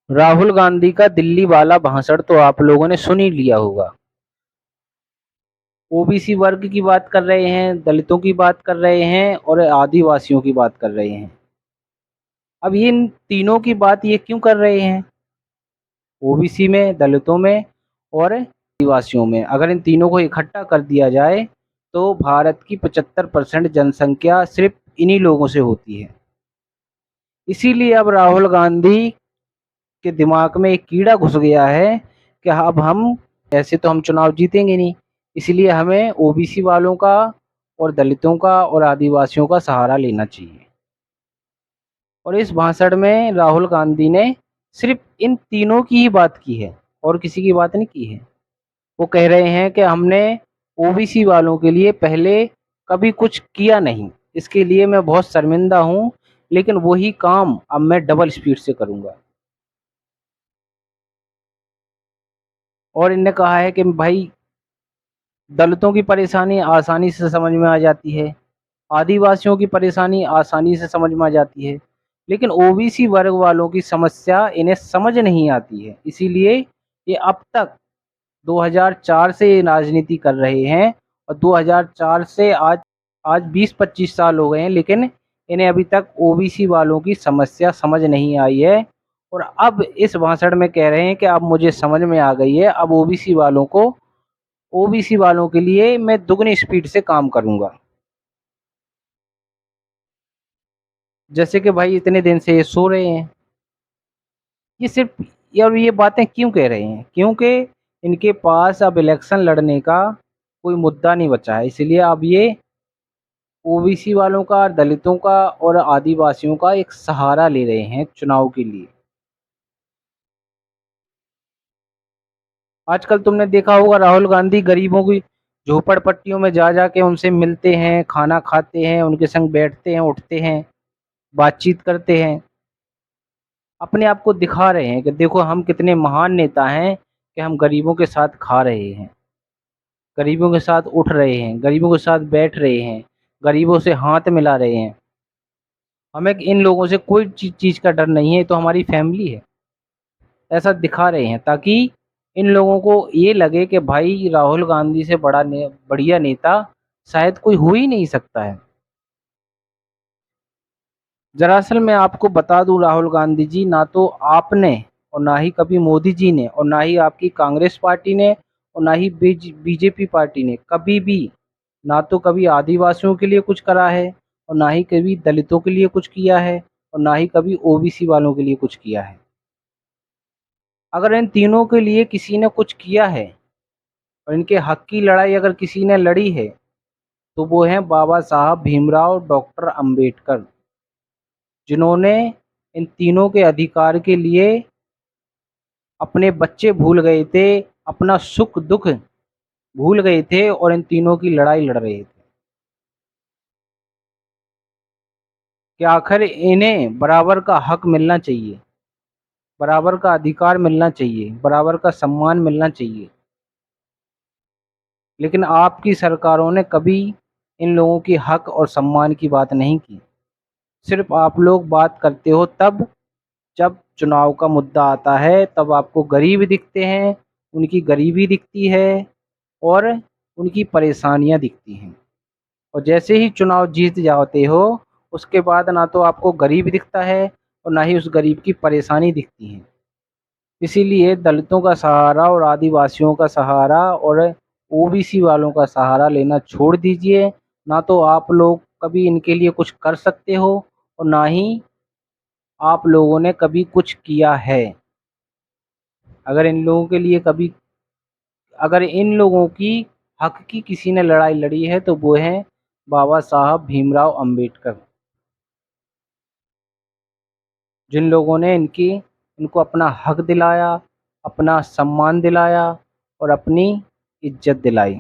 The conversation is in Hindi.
राहुल गांधी का दिल्ली वाला भाषण तो आप लोगों ने सुन ही लिया होगा। ओबीसी वर्ग की बात कर रहे हैं, दलितों की बात कर रहे हैं और आदिवासियों की बात कर रहे हैं। अब ये इन तीनों की बात ये क्यों कर रहे हैं? ओबीसी में, दलितों में और आदिवासियों में अगर इन तीनों को इकट्ठा कर दिया जाए तो भारत की 75% जनसंख्या सिर्फ इन्हीं लोगों से होती है। इसीलिए अब राहुल गांधी के दिमाग में एक कीड़ा घुस गया है कि अब हम ऐसे तो हम चुनाव जीतेंगे नहीं, इसलिए हमें ओबीसी वालों का और दलितों का और आदिवासियों का सहारा लेना चाहिए। और इस भाषण में राहुल गांधी ने सिर्फ इन तीनों की ही बात की है और किसी की बात नहीं की है। वो कह रहे हैं कि हमने ओबीसी वालों के लिए पहले कभी कुछ किया नहीं, इसके लिए मैं बहुत शर्मिंदा हूँ, लेकिन वही काम अब मैं डबल स्पीड से करूँगा। और इनने कहा है कि भाई दलितों की परेशानी आसानी से समझ में आ जाती है, आदिवासियों की परेशानी आसानी से समझ में आ जाती है, लेकिन ओबीसी वर्ग वालों की समस्या इन्हें समझ नहीं आती है। इसीलिए ये अब तक 2004 से ये राजनीति कर रहे हैं और 2004 से आज आज 20-25 साल हो गए हैं, लेकिन इन्हें अभी तक ओबीसी वालों की समस्या समझ नहीं आई है। और अब इस भाषण में कह रहे हैं कि अब मुझे समझ में आ गई है, अब ओबीसी वालों के लिए मैं दुगनी स्पीड से काम करूंगा। जैसे कि भाई इतने दिन से ये सो रहे हैं। ये सिर्फ और ये बातें क्यों कह रहे हैं? क्योंकि इनके पास अब इलेक्शन लड़ने का कोई मुद्दा नहीं बचा है, इसलिए अब ये ओबीसी वालों का, दलितों का और आदिवासियों का एक सहारा ले रहे हैं चुनाव के लिए। आजकल तुमने देखा होगा राहुल गांधी गरीबों की झोपड़पट्टियों में जा जा के उनसे मिलते हैं, खाना खाते हैं, उनके संग बैठते हैं, उठते हैं, बातचीत करते हैं। अपने आप को दिखा रहे हैं कि देखो हम कितने महान नेता हैं कि हम गरीबों के साथ खा रहे हैं, गरीबों के साथ उठ रहे हैं, गरीबों के साथ बैठ रहे हैं, गरीबों से हाथ मिला रहे हैं। हमें इन लोगों से कोई चीज़ का डर नहीं है, तो हमारी फैमिली है। ऐसा दिखा रहे हैं ताकि इन लोगों को ये लगे कि भाई राहुल गांधी से बढ़िया नेता शायद कोई हो ही नहीं सकता है। दरअसल मैं आपको बता दूं राहुल गांधी जी, ना तो आपने और ना ही कभी मोदी जी ने और ना ही आपकी कांग्रेस पार्टी ने और ना ही बीजेपी पार्टी ने कभी भी ना तो कभी आदिवासियों के लिए कुछ करा है और ना ही कभी दलितों के लिए कुछ किया है और ना ही कभी ओबीसी वालों के लिए कुछ किया है। अगर इन तीनों के लिए किसी ने कुछ किया है और इनके हक की लड़ाई अगर किसी ने लड़ी है तो वो हैं बाबा साहब भीमराव डॉक्टर अंबेडकर, जिन्होंने इन तीनों के अधिकार के लिए अपने बच्चे भूल गए थे, अपना सुख दुख भूल गए थे और इन तीनों की लड़ाई लड़ रहे थे कि आखिर इन्हें बराबर का हक मिलना चाहिए, बराबर का अधिकार मिलना चाहिए, बराबर का सम्मान मिलना चाहिए। लेकिन आपकी सरकारों ने कभी इन लोगों की हक और सम्मान की बात नहीं की। सिर्फ आप लोग बात करते हो तब जब चुनाव का मुद्दा आता है, तब आपको गरीब दिखते हैं, उनकी गरीबी दिखती है और उनकी परेशानियां दिखती हैं। और जैसे ही चुनाव जीत जाते हो उसके बाद ना तो आपको गरीब दिखता है और ना ही उस गरीब की परेशानी दिखती है। इसीलिए दलितों का सहारा और आदिवासियों का सहारा और ओबीसी वालों का सहारा लेना छोड़ दीजिए। ना तो आप लोग कभी इनके लिए कुछ कर सकते हो और ना ही आप लोगों ने कभी कुछ किया है। अगर इन लोगों के लिए कभी अगर इन लोगों की हक की किसी ने लड़ाई लड़ी है तो वो है बाबा साहब भीमराव अंबेडकर, जिन लोगों ने इनको अपना हक दिलाया, अपना सम्मान दिलाया और अपनी इज्जत दिलाई।